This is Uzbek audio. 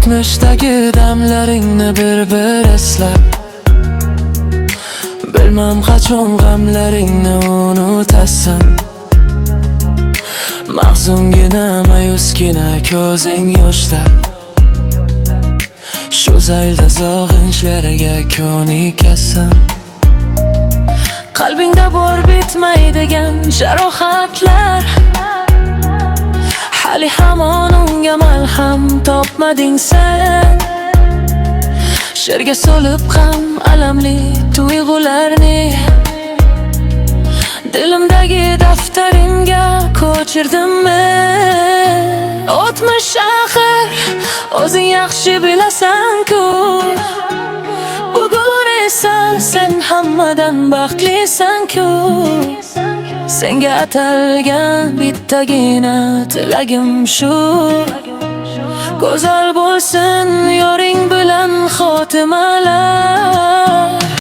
o'tmishdagi damlaringni bir eslab, bilmam qachon g'amlaringni unutasan. Mahzungina, mayusgina ko'zing yoshlar, shu zaylda sog'inchlariga ko'nikasan. Qalbingda bor bitmaydigan jarohatlar, hali hamon unga malham topmading sen. She'rga solib ham alamli tuyg'ularni dilimdagi daftarimga ko'chirdim men. O'tmish axir, o'zing yaxshi bilasan-ku, bugun esa sen hammadan baxtlisan-ku. Senga atalgan bittagina tilagim shu, go'zal bo'lsin yoring bilan xotimalar.